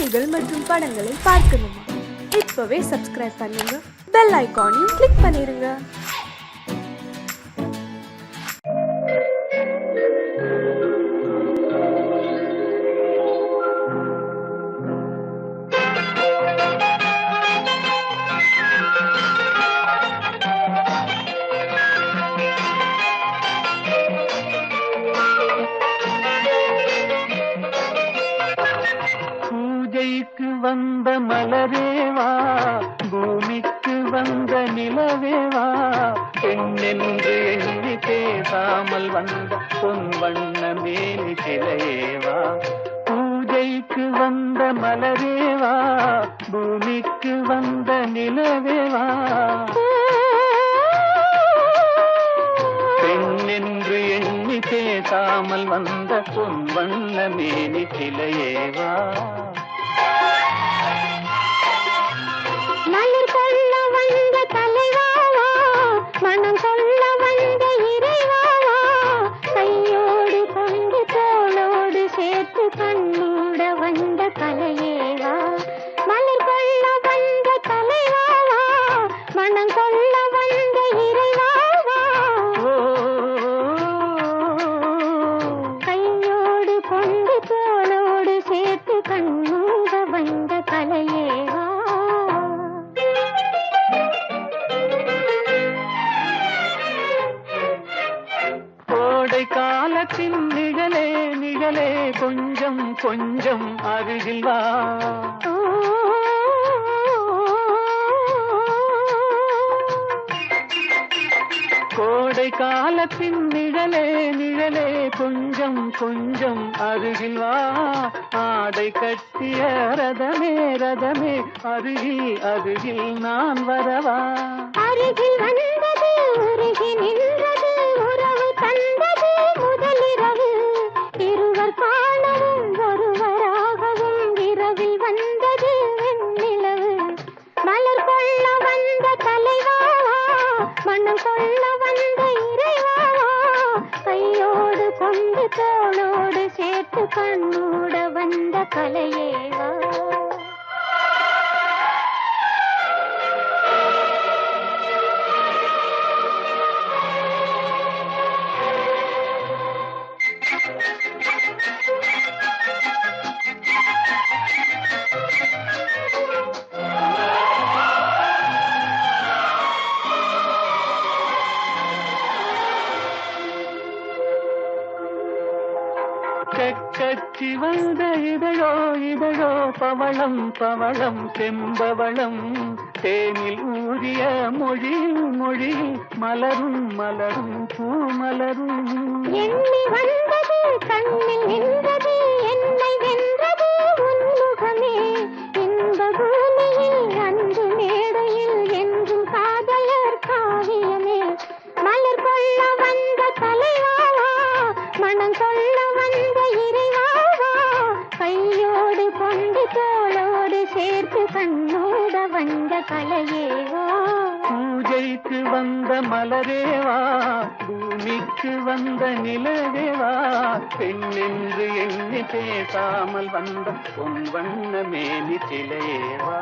பாடல்கள் மற்றும் படங்களை பார்க்கணுமா? இப்பவே சப்ஸ்கிரைப் பண்ணுங்க, பெல் ஐகானையும் கிளிக் பண்ணிருங்க. பூஜைக்கு வந்த மலரேவா, பூமிக்கு வந்த நிலவேவா, பெண்ணென்று எண்ணி பேசாமல் வந்த பொன் வண்ண மேனி சிலையேவா. பூஜைக்கு வந்த மலரேவா, பூமிக்கு வந்த நிலவேவா, பெண்ணென்று எண்ணி பேசாமல் வந்த பொன் வண்ண மேனி சிலையேவா. மலர் கொள்ள வந்த தலைவாவா, மனம் சொல்ல வந்த இறைவாவா, கையோடு கொண்டு தோளோடு சேர்த்து கண்ணூட வந்த கலையேவா. மலர் கொள்ள வந்த தலைவாவா, மனம் சொல்ல வந்த இறைவாவா, கையோடு கொண்டு தோளோடு சேர்த்து கண்ணூட வந்த கலையேவா. கோடை காலத்தின் நிழலே நிழலே, கொஞ்சம் கொஞ்சம் அருகில் வா. கோடை காலத்தின் நிழலே நிழலே, கொஞ்சம் கொஞ்சம் அருகில் வா. ஆடை கட்டிய ரதமே ரதமே, அருகில் அருகில் நான் வரவா. அருகில் வந்தது உருகி நின்றது, உறவு தந்தது முதலிரவு, இருவர் காணவும் ஒருவராகவும் இரவில் வந்தது வெண்ணிலவு. மலர் கொள்ள வந்த தலைவாவா, மனம் கொள்ள வந்த இறைவாவா, கையோடு கொண்டு தோளோடு சேர்த்து கண்ணூட வந்த கலையேவா. கச்சி வந்த இதழோ இதழோ, பவளம் பவளம் செம்பவளம், தேனில் ஊறிய மொழி மொழி, மலரும் மலரும் பூமலரும். எண்ணி வந்தது கண்ணில் நின்றது, என்னை வென்றது உன்முகமே. இன்ப பூமியில் அன்பு மேடையில் என்றும் காதலர் காவியமே. மலர் கொள்ள வந்த தலைவாவா, மனம் சொல்ல வந்த இறைவாவா, கையோடு கொண்டு தோளோடு சேர்த்து கண்ணோட வந்த கலையேவா. பூஜைக்கு வந்த மலரேவா, பூமிக்கு வந்த நிலவேவா, பெண்ணென்று எண்ணி பேசாமல் வந்த பொன் வண்ண மேனி சிலையேவா.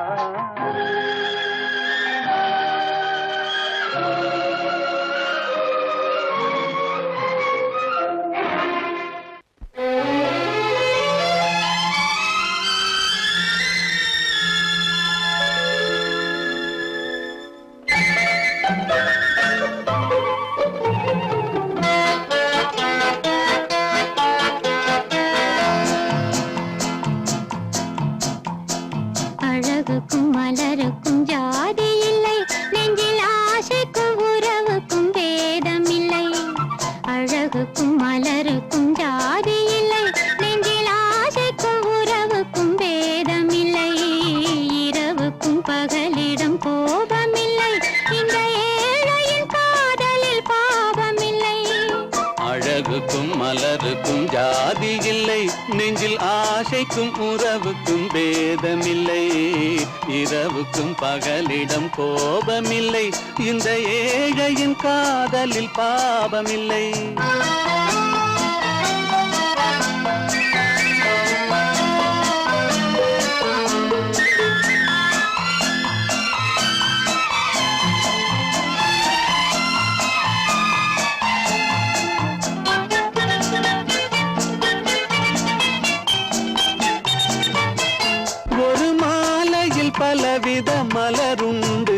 அழகுக்கும் மலருக்கும் ஜாதி இல்லை, நெஞ்சில் ஆசைக்கும் உறவுக்கும் பேதம் இல்லை. அழகுக்கும் மலருக்கும் ஜாதி இல்லை, நெஞ்சில் ஆசைக்கும் உறவுக்கும் பேதம் இல்லை. இரவுக்கும் பகலிடம் கோபமில்லை, இந்த ஏழையின் காதலில் பாவமில்லை. அழகுக்கும் மலருக்கும் ஜாதி இல்லை, நெஞ்சில் ஆசைக்கும் உறவுக்கும் பேதமில்லை. இரவுக்கும் பகலிடம் கோபமில்லை, இந்த ஏழையின் காதலில் பாவமில்லை. பலவித மலருண்டு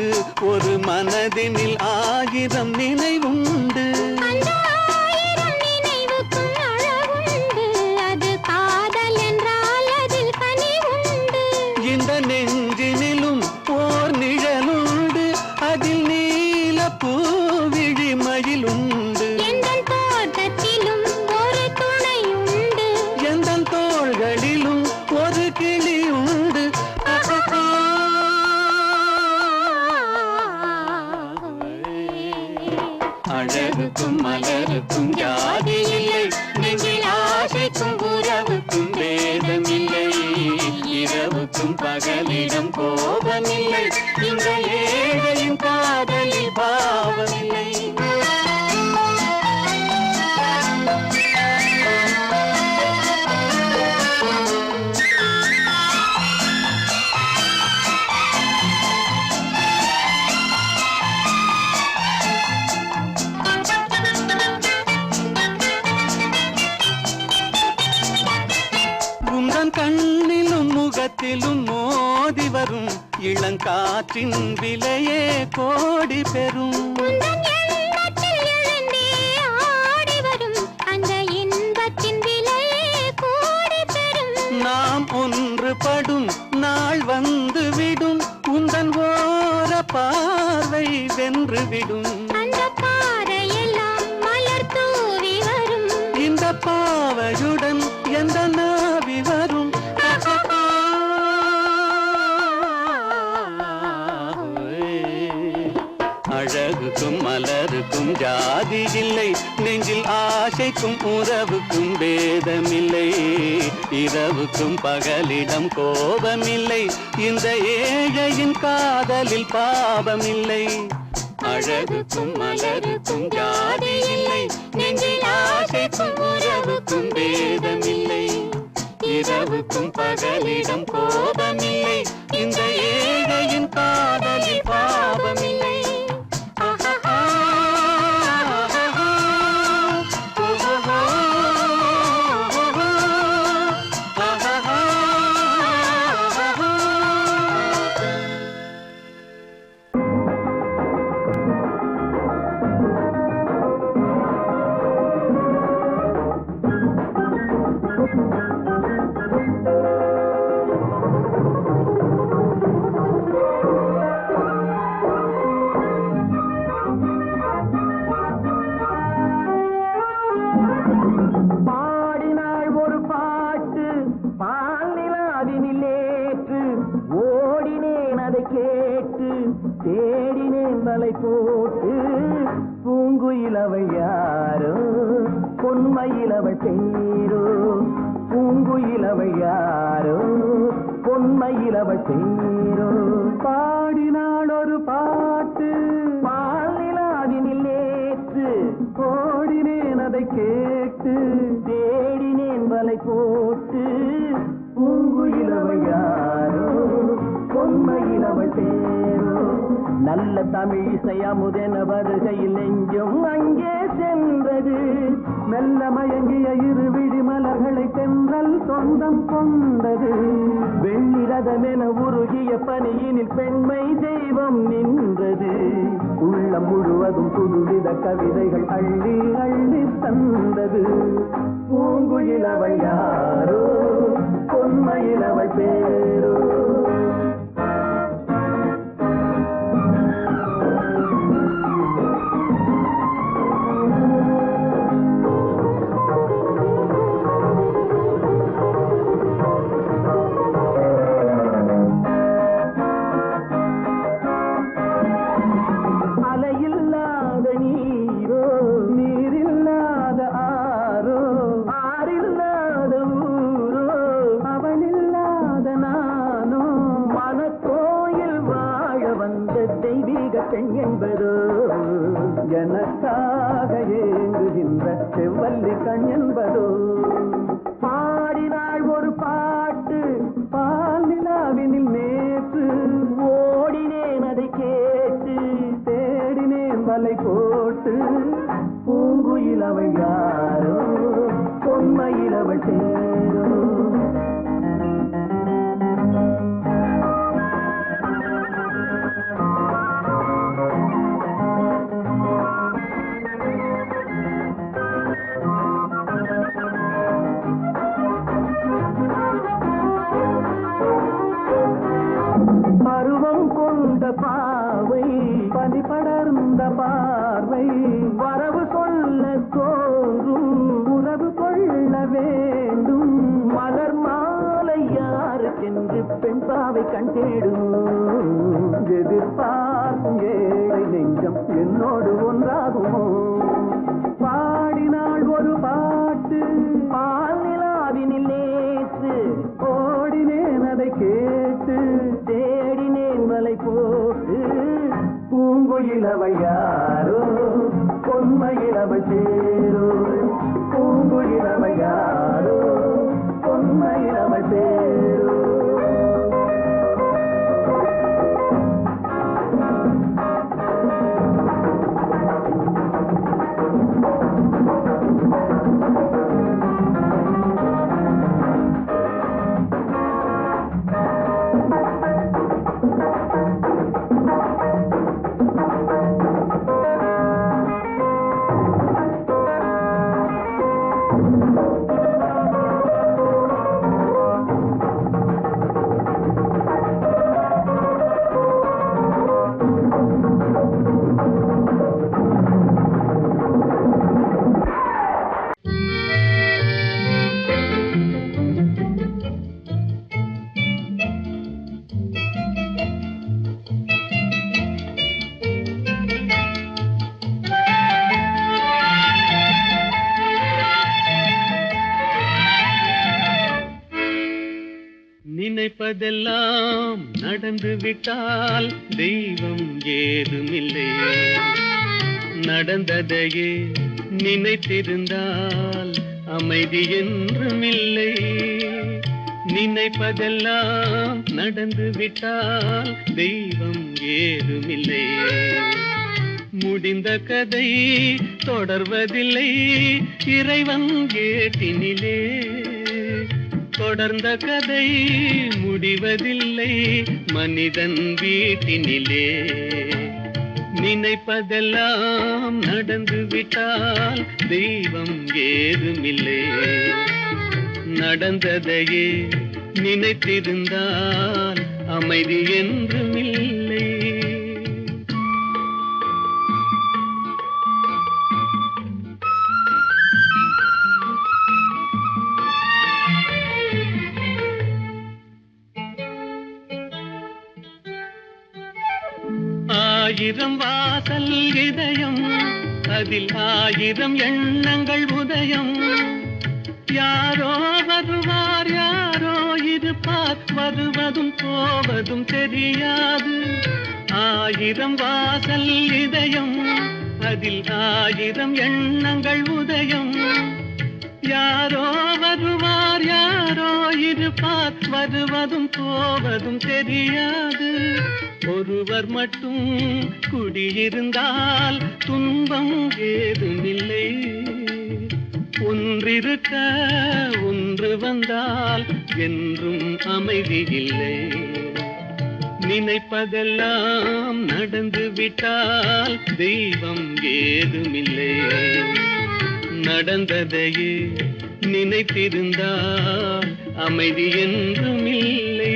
ஒரு மனதினில் 1000 நினைவுண்டு அந்த 1000 நினைவுக்கும் அழகுண்டு அது காதல் என்றால் அதில் கனிவுண்டு இந்த நெஞ்சினிலும் ஓர் நிழலுண்டு அதில் நீல பூவிழி மயிலுண்டு எந்தன் தோட்டத்திலும் ஒரு துணையுண்டு எந்தன் தோள்களிலும் ஒரு கிளியுண்டு அழகுக்கும் மலருக்கும் ஜாதி இல்லை நெஞ்சில் ஆசைக்கும் உறவுக்கும் வேதமில்லை இரவுக்கும் பகலிடம் கோபமில்லை இந்த ஏழையின் காதலில் பாவமில்லை கண்ணிலும் முகத்திலும் மோதி வரும் இளங்காற்றின் விலையே கோடி பெறும் நாம் ஒன்றுபடும் நாள் வந்து விடும் உந்தன் ஓர பார்வை வென்றுவிடும் இந்த பாவையுடன் எந்த நாவி வரும் அழகுக்கும் மலருக்கும் ஜாதி இல்லை நெஞ்சில் ஆசைக்கும் உறவுக்கும் வேதமில்லை இரவுக்கும் பகலிடம் கோபமில்லை இந்த ஏழையின் காதலில் பாவமில்லை அழகுக்கும் மலருக்கும் ஜாதி இல்லை நெஞ்சில் ஆசைக்கும் உறவுக்கும் வேதமில்லை இரவுக்கும் பகலிடம் கோபமில்லை இந்த ஏழையின் காதலில் பாவமில்லை தேடினேன் வலை போட்டு பூங்குயிலவை யாரோ பொன்மயிலவை பேரோ பூங்குயிலவை யாரோ பொன்மயிலவை பேரோ பாடினாள் ஒரு பாட்டு பாலிலாவினில் நேற்று ஓடினேன் அதை கேட்டு தேடினேன் வலை போட்டு பூங்குயிலவை யாரோ பொன்மயிலவை பேரோ நல்ல தமிழ் இசை அமுதென வருகையில் நெஞ்சும் அங்கே சென்றது மெல்ல மயங்கிய இருவிழி மலர்களை தென்றல் சொந்தம் கொண்டது வெள்ளிரதமென உருகிய பனியினில் பெண்மை தெய்வம் நின்றது உள்ளம் முழுவதும் புதுவித கவிதைகள் அள்ளி அள்ளி தந்தது பூங்குயிலவள் யாரோ பொன்மயிலவள் பேரோ பெண் என்பதோ எனக்காக ஏங்குகின்ற செவ்வல்லி கண் என்பதோ பாடினாள் ஒரு பாட்டு பால் நிலாவினில் நேற்று ஓடினேன் அதை கேட்டு தேடினேன் வலை போட்டு பூங்குயிலவள் யாரோ பொன்மயிலவள் பேரோ பாவை பனி படர்ந்த பார்வை வரவு சொல்ல தோன்றும் உறவு கொள்ள வேண்டும் மலர் மாலை யாருக்கென்று பெண் பாவை கண் தேடும் எதிர்பார்க்கும் ஏழை நெஞ்சம் என்னோடு ஒன்றாகுமோ பாடினாள் ஒரு பாட்டு பால் நிலாவினில் நேற்று ஓடினேன் அதை கேட்டு தேடினேன் மலை போட்டு பூங்குயிலவை யாரோ பொன்மையிலவை சேரோ பூங்குயிலவை யாரோ பொன்மையிலவை சேரோ நினைப்பதெல்லாம் நடந்து விட்டால் தெய்வம் ஏதுமில்லை நடந்ததையே நினைத்திருந்தால் அமைதி என்றுமில்லை நினைப்பதெல்லாம் நடந்து விட்டால் தெய்வம் ஏதுமில்லை முடிந்த கதை தொடர்வதில்லை இறைவன் கேட்டினிலே தொடர்ந்த கதை முடிவதில்லை மனிதன் வீட்டினிலே நினைப்பதெல்லாம் நடந்து விட்டால் தெய்வம் ஏதுமில்லை நடந்ததையே நினைத்திருந்தால் அமைதி என்றுமில்லை ஆயிரம் வாசல் இதயம் அதில் ஆயிரம் எண்ணங்கள் உதயம் யாரோ வருவார் யாரோ இருப்பார் வருவதும் போவதும் தெரியாது ஆயிரம் வாசல் இதயம் அதில் ஆயிரம் எண்ணங்கள் உதயம் யாரோ வருவார் யாரோ இருப்பார் வருவதும் போவதும் தெரியாது ஒருவர் மட்டும் குடியிருந்தால் துன்பம் ஏதுமில்லை ஒன்றிருக்க ஒன்று வந்தால் என்றும் அமைதி இல்லை நினைப்பதெல்லாம் நடந்து விட்டால் தெய்வம் ஏதுமில்லை நடந்ததையே நினைத்திருந்தால் அமைதி என்றுமில்லை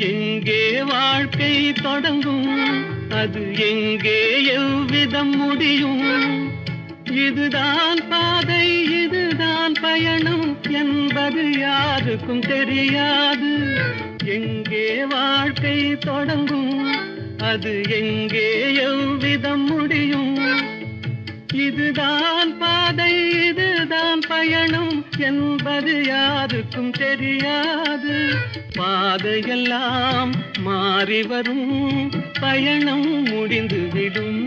எங்கே வாழ்க்கை தொடங்கும் அது எங்கே எவ்விதம் முடியும் இதுதான் பாதை இதுதான் பயணம் என்பது யாருக்கும் தெரியாது எங்கே வாழ்க்கை தொடங்கும் அது எங்கே எவ்விதம் முடியும் இதுதான் பாதை இதுதான் பயணம் என்பது யாருக்கும் தெரியாது பாதையெல்லாம் மாறி வரும் பயணம் முடிந்துவிடும்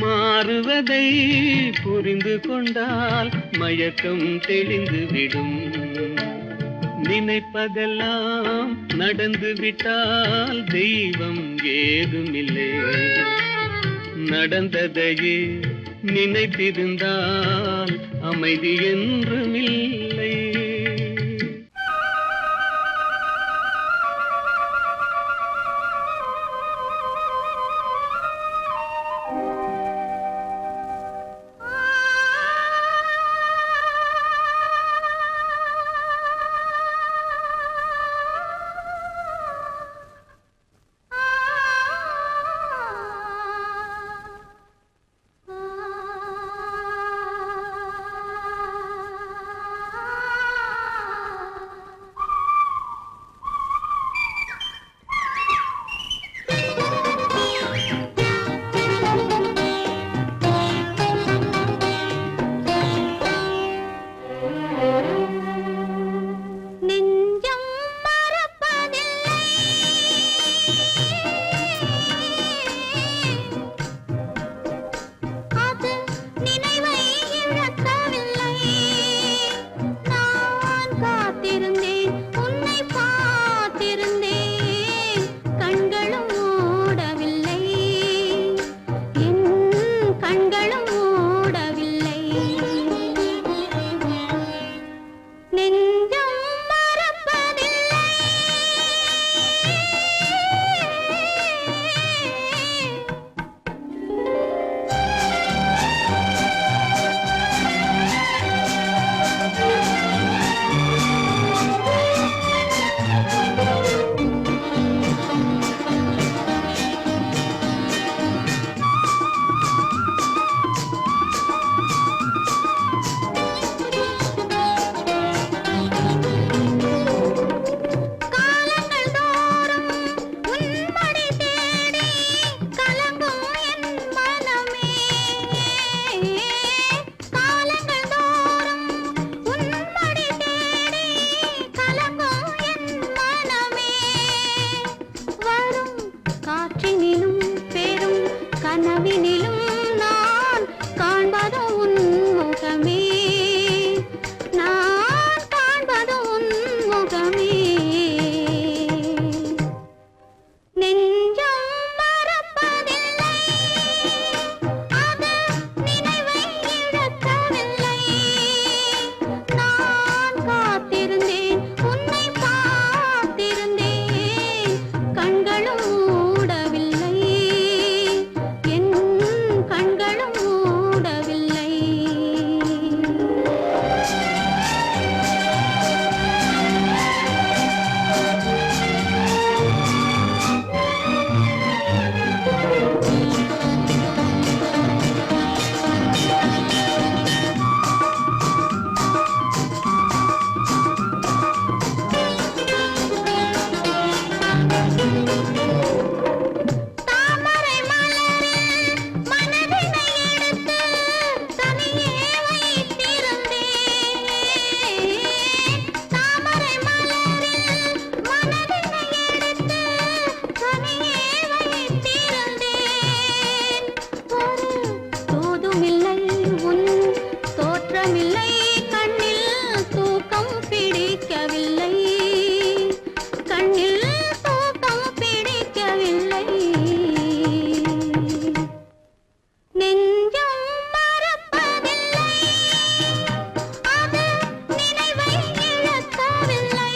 மாறுவதை புரிந்து கொண்டால் மயக்கம் தெளிந்துவிடும் நினைப்பதெல்லாம் நடந்து விட்டால் தெய்வம் ஏதுமில்லை நடந்ததையே நினைத்திருந்தால் அமைதி என்றுமில்லை கனவினிலும் நான் காண்பது உன் முகமே, நான் காண்பது உன் முகமே. நெஞ்சம் மறப்பதில்லை, அது நினைவை இழக்கவில்லை. நான் காத்திருந்தேன், உன்னை பார்த்திருந்தேன், கண்களும் மூடவில்லை, என் கண்களும் மூடவில்லை. தாமரை மலரில் மனதினை எடுத்து தனியே வைத்திருந்தேன். தாமரை மலரில் மனதினை எடுத்து தனியே வைத்திருந்தேன். ஒரு தூதுமில்லை, உன் தோற்றமில்லை, கண்ணில் தூக்கம் பிடிக்கவில்லை, கண்ணில் தூக்கம் பிடிக்கவில்லை. நெஞ்சம் மறப்பதில்லை, அது நினைவை இழக்கவில்லை.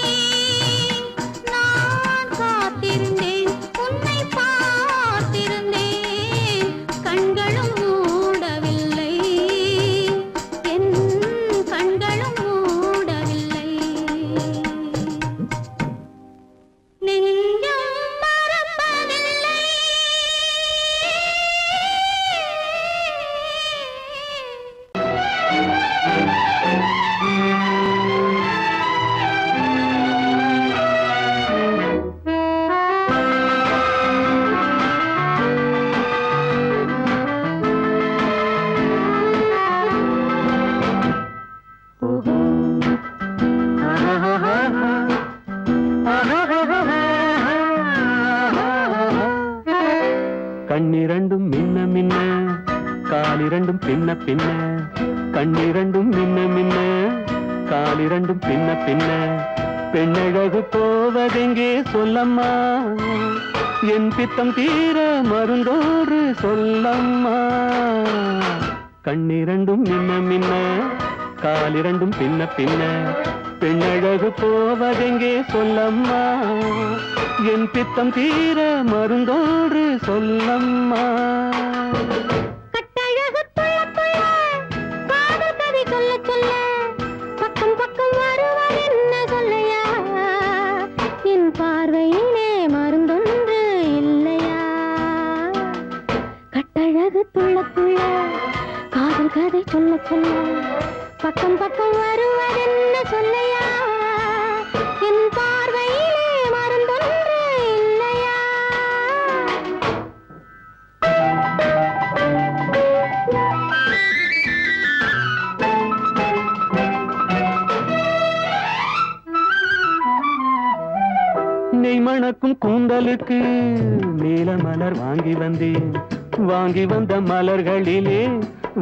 நான் காத்திருந்தேன், உன்னை பார்த்திருந்தேன், கண்களும் மூடவில்லை, என் கண்களும் மூடவில்லை. நெஞ்சம் மறப்பதில்லை. கண்ணிரண்டும் மின்ன மின்ன, காலிரண்டும் பின்ன பின்ன, கண்ணிரண்டும் மின்ன மின்ன, காலிரண்டும் பின்ன பின்ன, பெண்ணழகு போவதெங்கே சொல்லம்மா, என் பித்தம் தீர மருந்தோடு சொல்லம்மா. கண்ணிரண்டும் மின்ன மின்ன, காலிரண்டும் பின்ன பின்ன, பெண்ணழகு போவதெங்கே சொல்லம்மா, என் பித்தம் தீர மருந்தோடு சொல்லம்மா. கட்டழகு துள்ள துள்ள, காதல் கதை சொல்ல சொல்ல, பக்கம் பக்கம் வருவார் என்ன சொல்லையா, என் பார்வையிலே மருந்தொன்று இல்லையா. கட்டழகு துள்ள துள்ள, காதல் கதை சொல்ல சொல்ல, பக்கம் பக்கம் வருவார் என்ன சொல்லையா, என் பார்வையிலே மருந்தொன்று இல்லையா. நெய் மணக்கும் கூந்தலுக்கு நீல மலர் வாங்கி வந்தேன், வாங்கி வந்த மலர்களிலே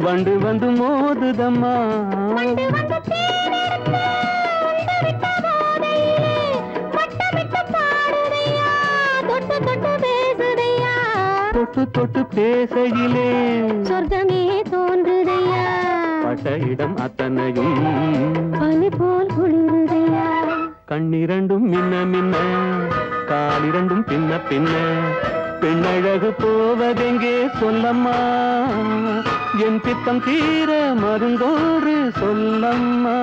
வண்டு வந்து மோதுதம்மா. வண்டு வந்து தேனெடுத்து உண்டுவிட்ட போதையிலே வட்டமிட்டு பாடுதையா, தொட்டு தொட்டு பேசுதையா, தொட்டு தொட்டு பேசையிலே சொர்க்கமே தோன்றுதையா, பட்ட இடம் அத்தனையும் பனி போல் குளிருதையா. கண்ணிரண்டும் மின்ன மின்ன, காலிரண்டும் பின்ன பின்ன, பெண்ணழகு போவதெங்கே சொல்லம்மா, என் பித்தம் தீர மருந்தோடு சொல்லம்மா.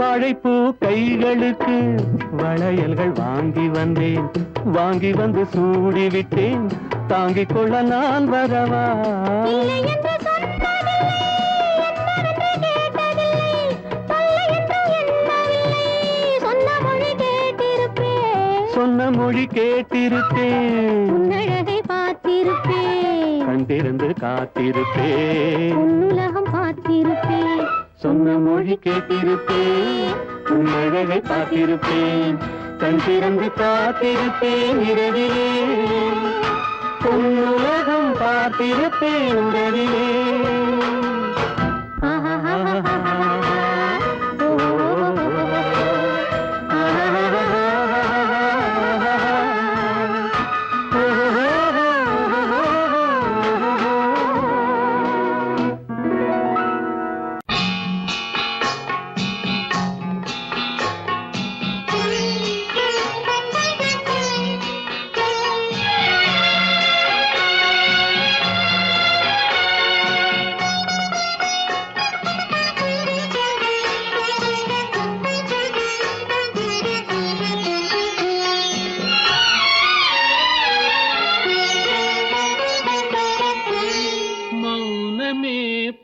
வாழைப்பூ கைகளுக்கு வளையல்கள் வாங்கி வந்தேன், வாங்கி வந்து சூடி விட்டேன், தாங்கிக் கொள்ள நான் வரவா. இல்லை என்று சொன்னதில்லை, என்னவென்று கேட்டதில்லை, தொல்லை என்று எண்ணவில்லை, சொன்ன மொழி கேட்டிருப்பேன், சொன்ன மொழி கேட்டிருப்பேன், உன்னழகை பார்த்திருப்பேன், கண் கண் திறந்து காத்திருப்பேன், உலகம் பார்த்திருப்பேன், சொன்ன மொழி கேட்டிருப்பேன், உன் அழகை பார்த்திருப்பேன், கண் திறந்து காத்திருப்பேன் இரவிலே, உன் உலகம் பார்த்திருப்பேன் உறவிலே.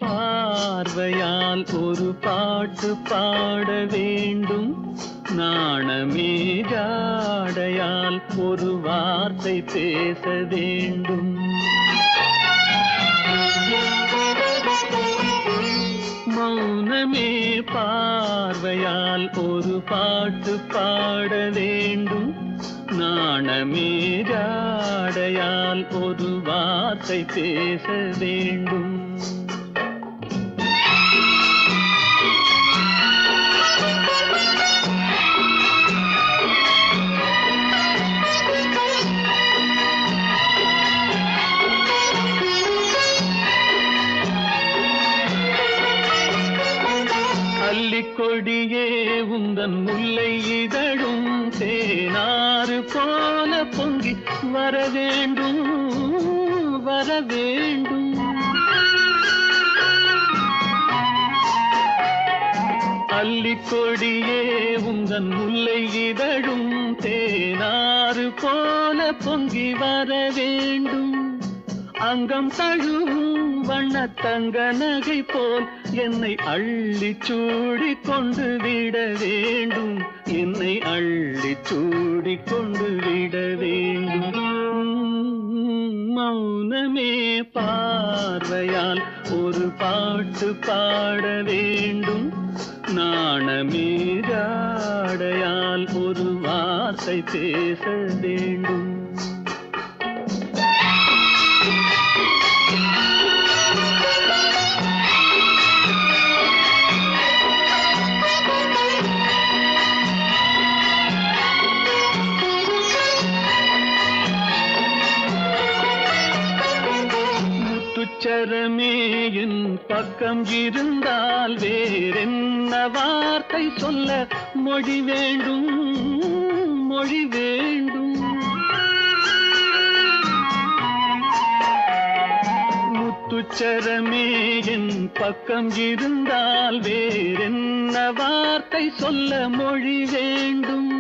பார்வையால் ஒரு பாட்டு பாட வேண்டும், நாணமே ஜாடையால் ஒரு வார்த்தை பேச வேண்டும். மௌனமே பார்வையால் ஒரு பாட்டு பாட வேண்டும், நாணமே ஜாடையால் ஒரு வார்த்தை பேச வேண்டும். கொடியே உந்தன் முல்லை இதழும் தேனாறு போல பொங்கி வர வேண்டும், வர வேண்டும். அல்லிக்கொடியே உந்தன் முல்லை இதழும் தேனாறு போல பொங்கி வர வேண்டும். அங்கம் தழுவும் வண்ணத்தங்க நகை போல் என்னை அள்ளி சூடி கொண்டு விட வேண்டும், என்னை அள்ளி சூடி கொண்டு விட வேண்டும். மௌனமே பார்வையால் ஒரு பாட்டு பாட வேண்டும், நாணமே ஜாடையால் ஒரு வார்த்தை பேச வேண்டும். முத்துச்சரமே என் பக்கம் இருந்தால் வேறென்ன வார்த்தை சொல்ல மொழி வேண்டும், மொழி வேண்டும். முத்துச்சரமே என் பக்கம் இருந்தால் வேறென்ன வார்த்தை சொல்ல மொழி வேண்டும்.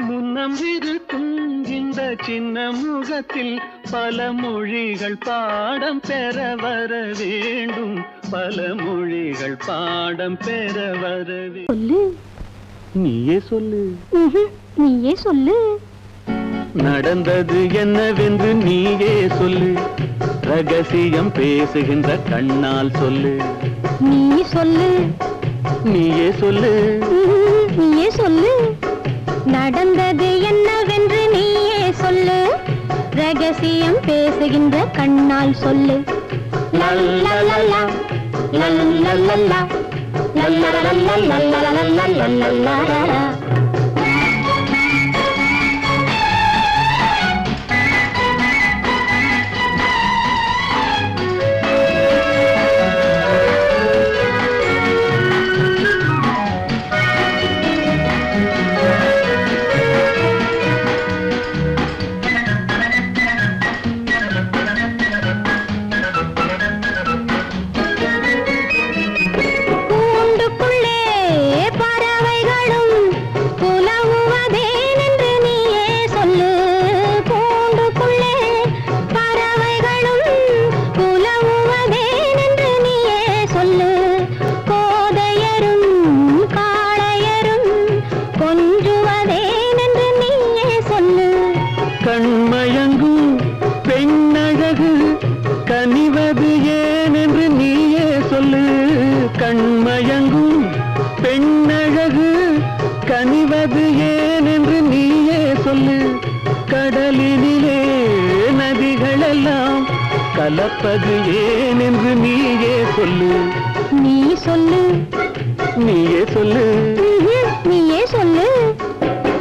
முன்னம் இருக்கும் இந்த சின்ன முகத்தில் பல மொழிகள் பாடம் பெற வர வேண்டும், பல மொழிகள் பாடம் பெற வர வேண்டும். நீயே சொல்லு, நீயே சொல்லு. நடந்தது என்னவென்று நீயே சொல்லு, ரகசியம் பேசுகின்ற கண்ணால் சொல்லு. நீ சொல்லு, நீயே சொல்லு, நீயே சொல்லு. நடந்தது என்னவென்று நீயே சொல்லு, ரகசியம் பேசுகின்ற கண்ணால் சொல்லு. லல்லலல்லா, லல்லலல்லா, லல்லலல்லா. கலப்பது ஏன் என்று நீயே சொல்லு. நீ சொல்லு. நீயே சொல்லு. நீயே சொல்லு.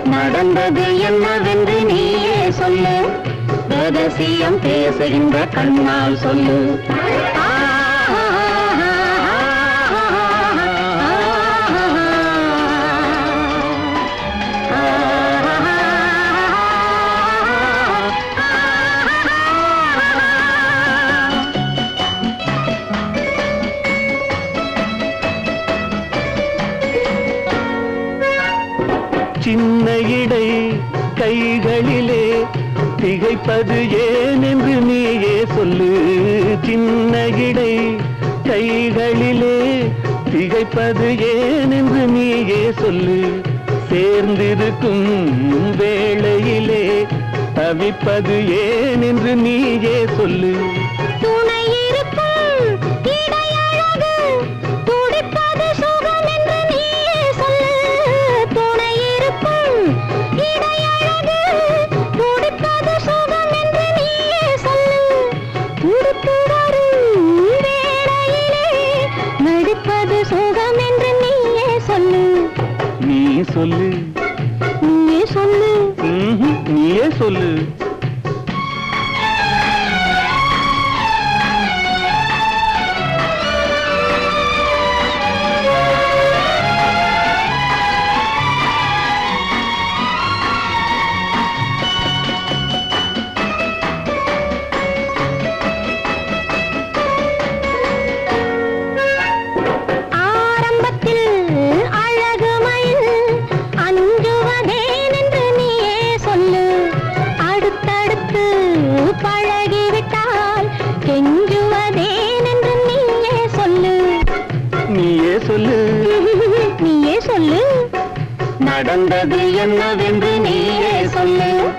நடந்தது என்னவென்று நீயே சொல்லு. ரகசியம் பேசுகின்ற கண்ணால் சொல்லு. சின்ன இடை கைகளிலே திகைப்பது ஏன் என்று நீயே சொல்லு. சின்ன இடை கைகளிலே திகைப்பது ஏன் என்று நீயே சொல்லு. சேர்ந்திருக்கும் வேளையிலே தவிப்பது ஏன் என்று நீயே சொல்லு. சொல்லு. நீயே சொல்லு. நீயே சொல்லு. நீயே சொல்லு. நடந்தது என்னவென்று நீயே சொல்லு.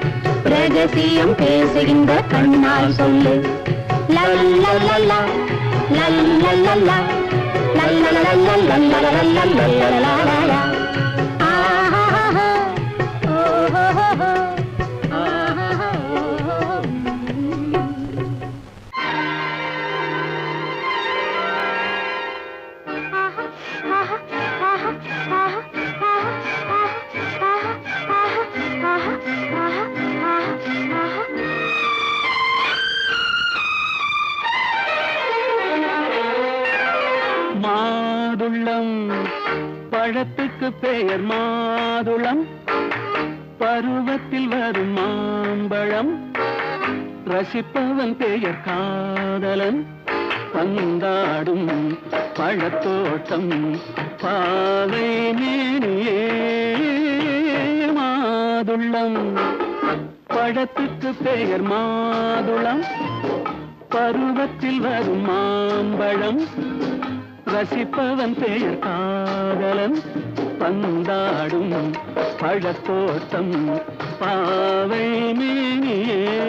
ரகசியம் பேசுகின்ற கண்ணால் சொல்லு. லல்லல்லல்லா லல்லல்லல்லா லல்லல்லல்லா. ஆஹா ஓஹோ. மாதுளம் பழத்துக்கு பெயர் மாதுளம். பருவத்தில் வரும் மாம்பழம். ரசிப்பவன் பெயர் காதலன். பந்தாடும் பழத்தோட்டம் பாவை மேனியே. மாதுளம் பழத்துக்கு பெயர் மாதுளம். பருவத்தில் வரும் மாம்பழம். ரசிப்பவன் பெயர் காதலன். பந்தாடும் பழத்தோட்டம் பாவை மேனியே.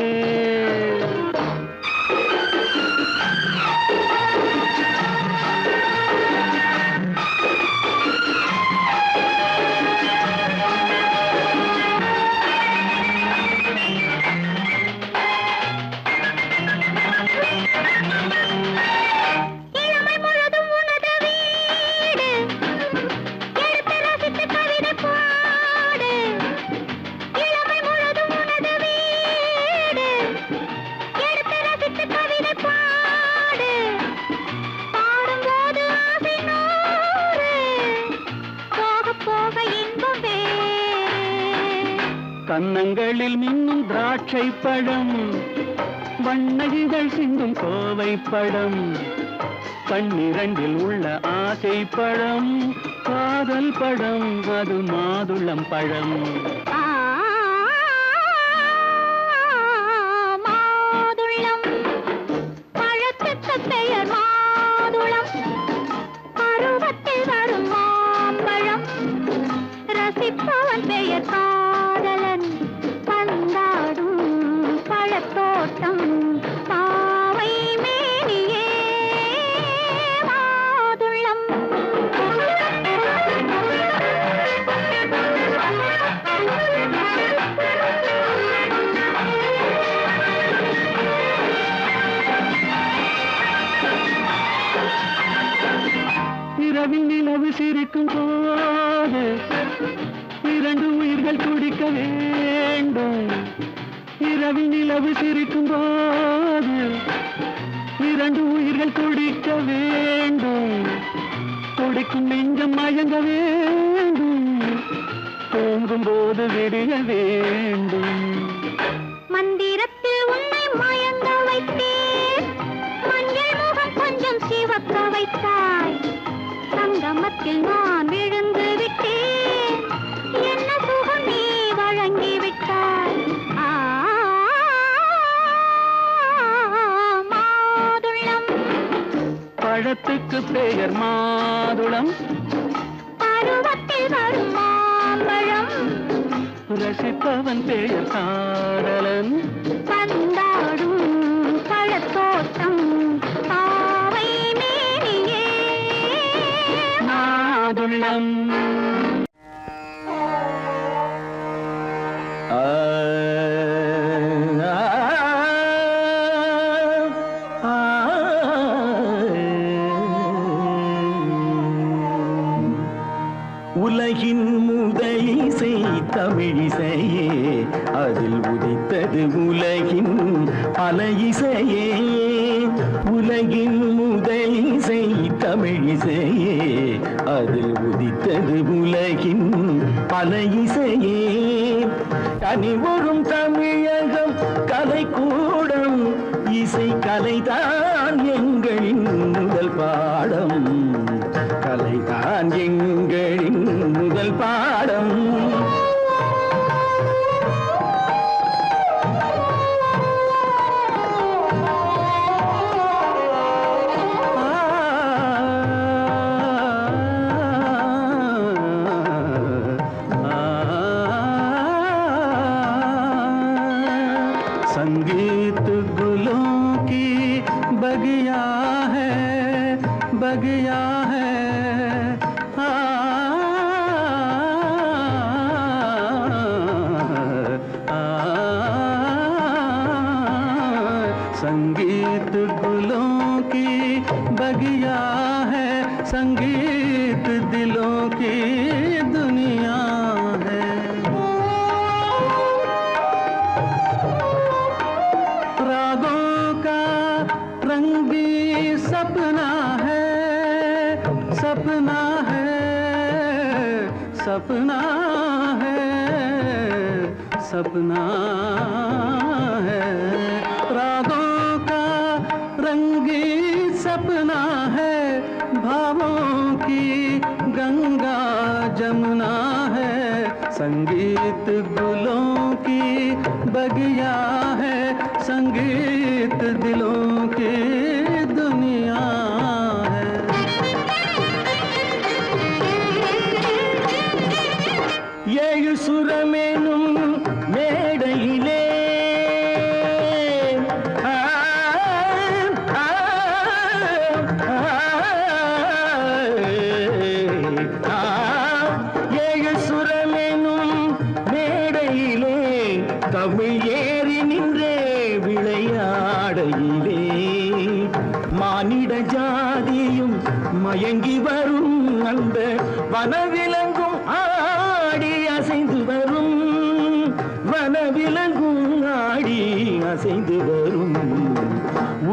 கன்னங்களில் மின்னும் திராட்சை பழம். வண்ண இதழ் சிந்தும் கோவை பழம். கண்ணிரண்டில் உள்ள ஆசை பழம். காதல் பழம் அது மாதுளம் பழம். மாதுளம் பழத்துக்கு பெயர் மாதுளம். பருவத்தில் வரும் மாம்பழம். ரசிப்பவன் பெயர் காதலன். பந்தாடும் பழத்தோட்டம் பாவை மேனியே. மாதுளம். இரவில் நிலவு சிரிக்கும் போது இரண்டு உயிர்கள் குடிக்க வேண்டும். இரவில் நிலவு சிரிக்கும் போது இரண்டு உயிர்கள் குடிக்க வேண்டும். துடிக்கும் நெஞ்சம் மயங்க வேண்டும். தூங்கும் போது விடிய வேண்டும். மந்திரத்தில் உன்னை மயங்க வைத்தேன். மஞ்சள் முகம் கொஞ்சம் சிவக்க வைத்தாய். சங்கமத்தில் நான் விழுந்து விட்டேன். என்ன சுகம் நீ வழங்கி விட்டாய். மாதுளம். பழத்துக்கு பெயர் மாதுளம். பருவத்தில் வரும் மாம்பழம். ரசிப்பவன் பெயர் காதலன். பந்தாடும் பழத்தோட்டம் பாவை மேனியே மாதுளம். உலகின் முதலிசை தமிழிசையே, அதில் உதித்தது உலகின் பல இசையே. உலகின் முதலிசை தமிழிசையே, அதில் உதித்தது உலகின் பல இசையே. கனிவரும் தமிழகம் கலைக்கூடம், இசை கலைதான் எங்களின் முதல் பாடம். கலைதான் எங்களின் முதல் பாடம். संगीत गुलों की बगिया है, बगिया है। संगीत गुलों की बगिया है, संगीत दिलों की दुनिया है। रागों का रंगी सपना है, सपना है, सपना है, सपना है। रागों का रंगी सपना है, भावों की गंगा जमुना है। संगीत गुलों की बगिया है, संगीत दिलों की दुनिया है। ஏழு சுரமேனும் மேடையிலே ஏழு சுரமேனும் மேடையிலே தமிழ் ஏறி நின்றே விளையாடையிலே மானிட ஜாதியும் மயங்கி வரும் அந்த வனவிலங்கும் ஆடி அசைந்து வரும், வனவிலங்கும் ஆடி அசைந்து வரும்.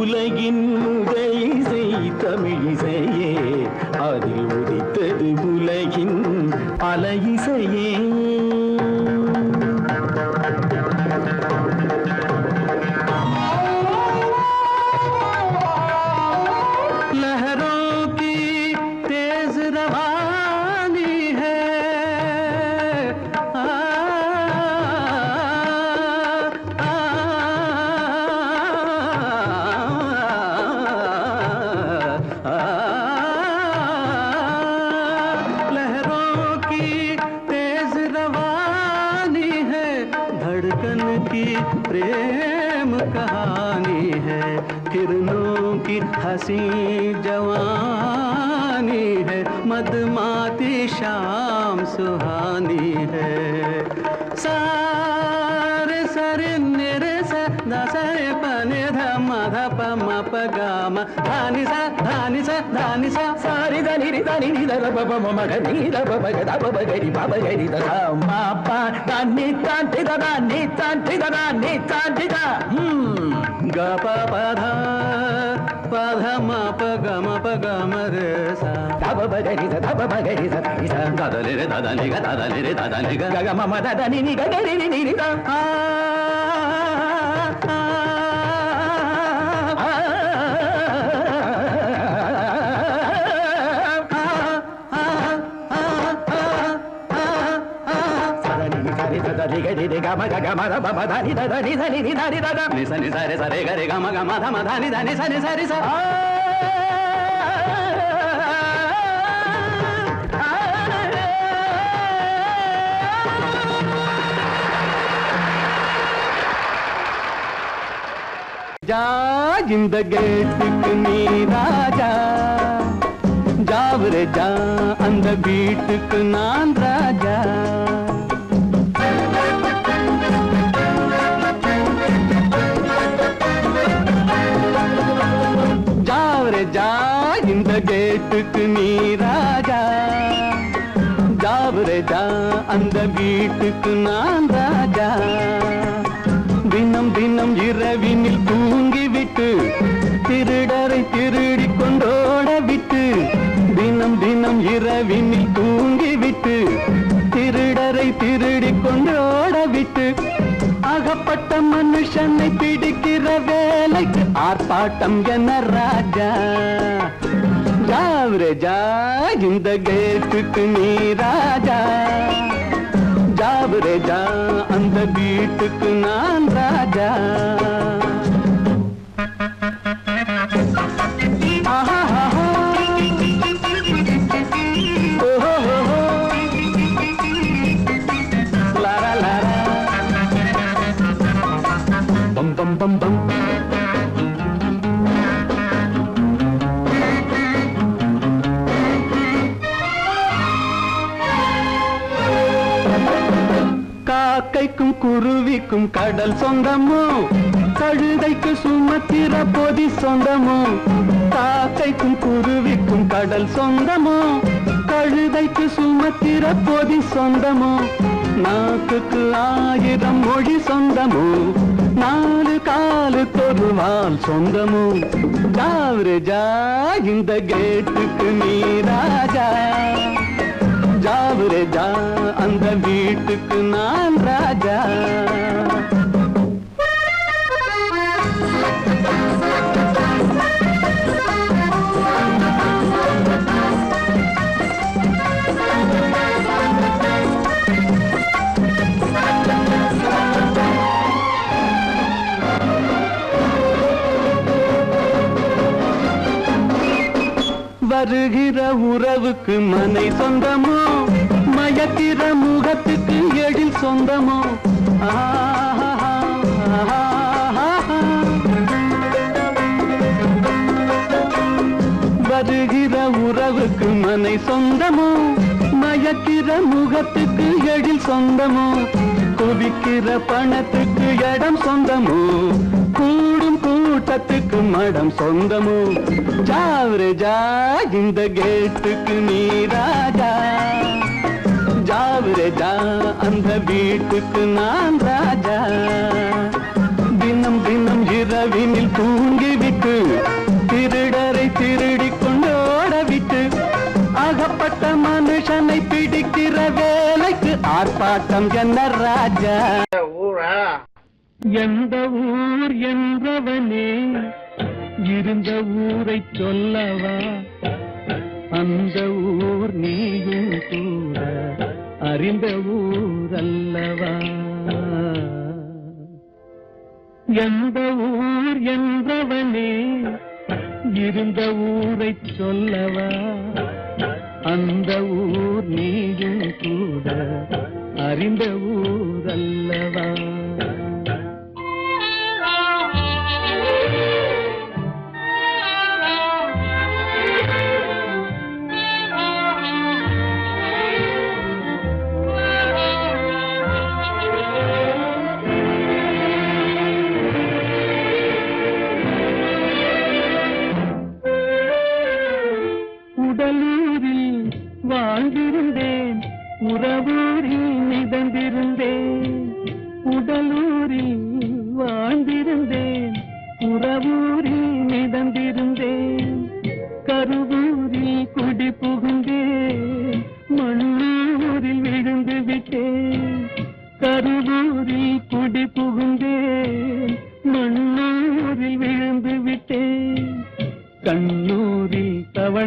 உலகின் முதல் இசை தமிழிசையே, அதில் உதித்தது உலகின் பல இசையே. लहरों की तेज रवानी है, लहरों की तेज रवानी है, धड़कन की प्रेम कहानी है। किरणों की हंसी जवानी है, मदमाती शाम सुहानी है। सारे सरे निरे स द सरे प नि ध म ध प म प गा மாமா தானி சா தானி சா தானி சா சாரி தனி தனி நித பப மக நீத பபக தபகரி பபகரி தா மாப்பா தானி தாண்டி தா நீ தாண்டி தா நீ தாண்டி தா க பதா பத மப கம பகம ரே சா தபகரி தபகரி சா ததலே ரே ததலே க ததலே ரே ததலே க க மம ததனி நி க கரி நி நி தா இந்த கேட்டுக்கு நீ ராஜா ஜாவரே ஜா அந்த வீட்டுக்கு நான் ராஜா ஜாவரே ஜா இந்த கேட்டுக்கு நீ ராஜா ஜாவரே ஜா அந்த வீட்டுக்கு நான் ராஜா தினம் தினம் இரவினில் தூங்கிவிட்டு திருடரை திருடி கொண்டோட விட்டு தினம் தினம் இரவினில் தூங்கிவிட்டு திருடரை திருடி கொண்டோட விட்டு அகப்பட்ட மனுஷனை பிடிக்கிற வேலைக்கு ஆர்ப்பாட்டம் என ராஜா ஜாவரே ஜா இந்த கேட்டுக்கு நீ ராஜா ஜாவரே ஜா அந்த வீட்டுக்கு நான் ராஜா bum bum bum bum காக்கைக்கும் குருவிக்கும் கடல் சொந்தமோ கழுதைக்கு சுமத்திர பொதி சொந்தமோ காக்கைக்கும் குருவிக்கும் கடல் சொந்தமோ கழுதைக்கு சுமத்திர பொதி சொந்தமோ நாக்குக்கு 1000 மொழி சொந்தமோ 4 காலு தொருவால் சொந்தமோ ஜாவரே ஜா இந்த கேட்டுக்கு நீ ராஜா ஜாவரே ஜா அந்த வீட்டுக்கு நான் ராஜா வருகிற உறவுக்கு மனை சொந்தமோ மயக்கிற முகத்துக்கு எழில் சொந்தமோ வருகிற உறவுக்கு மனை சொந்தமோ மயக்கிற முகத்துக்கு எழில் சொந்தமோ குவிக்கிற பணத்துக்கு இடம் சொந்தமோ கூடும் கூட்டத்துக்கு மடம் சொந்தமோ ஜாவரே ஜா இந்த கேட்டுக்கு நீ ராஜா ஜாவரே ஜா அந்த வீட்டுக்கு நான் ராஜா தினம் தினம் இரவினில் தூங்கிவிட்டு திருடரை திருடி கொண்டோட விட்டு அகப்பட்ட மனுஷனை பிடிக்கிற வேலைக்கு ஆர்ப்பாட்டம் என்ன ராஜா எந்த ஊர் என்றவனே இருந்த ஊரை சொல்லவா அந்த ஊர் நீயும் கூட அறிந்த ஊர் அல்லவா எந்த ஊர் என்றவனே இருந்த ஊரை சொல்லவா அந்த ஊர் நீயும் கூட அறிந்த ஊர் அல்லவா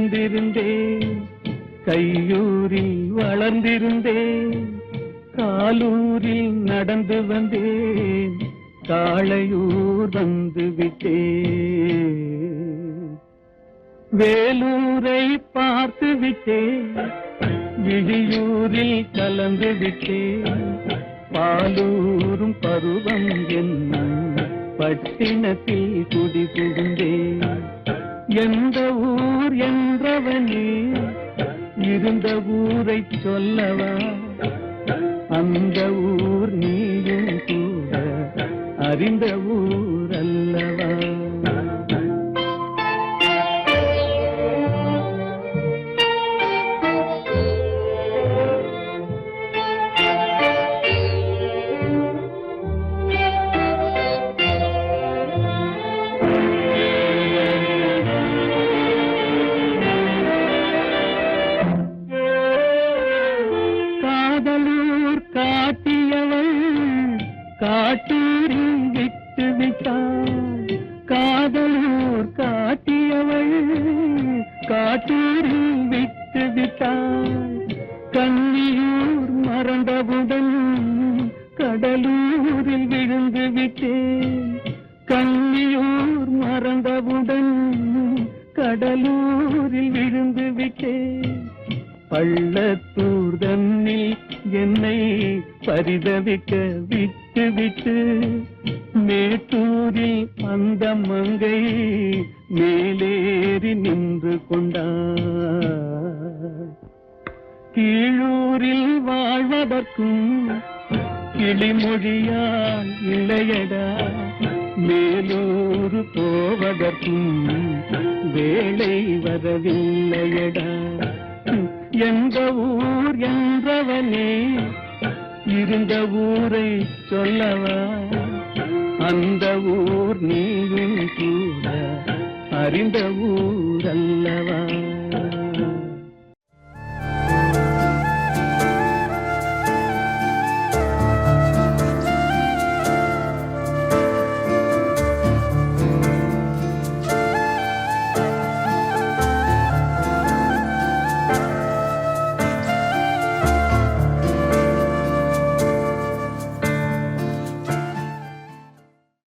பிறந்திருந்தேன், கையூரில் வளர்ந்திருந்தேன், காலூரில் நடந்து வந்தேன், காளையூர் வந்து விட்டேன். வேலூரை பார்த்து விட்டேன், விழியூரில் கலந்து விட்டேன், பாலூரும் பருவம் என்னும் பட்டினத்தில் குடி புகுந்தேன். எந்த ஊர் என்றவனே இருந்த ஊரை சொல்லவா, அந்த ஊர் நீயும் கூட அறிந்த ஊர் அல்லவா. காதலூர் காட்டியவள் காட்டூரில் விட்டு விட்டாள், காதலூர் காட்டியவள் காட்டூரில் விட்டு விட்டாள். கன்னியூர் மறந்தவுடன் கடலூரில் விழுந்து விட்டேன், கன்னியூர் மறந்தவுடன் கடலூரில் விழுந்து விட்டேன். பள்ளத்தூர் தன்னில் என்னை பரிதவிக்க விட்டு விட்டு மேட்டூரில் அந்த மங்கை மேலேறி நின்று கொண்டார். கீழூரில் வாழ்வதற்கும் கிளிமொழியால் இல்லையடா, மேலூர் போவதற்கும் வேலை வரவில்லையடா. எந்த ஊர் என்றவனே இருந்த ஊரை சொல்லவா, அந்த ஊர் நீயும் கூட அறிந்த ஊர்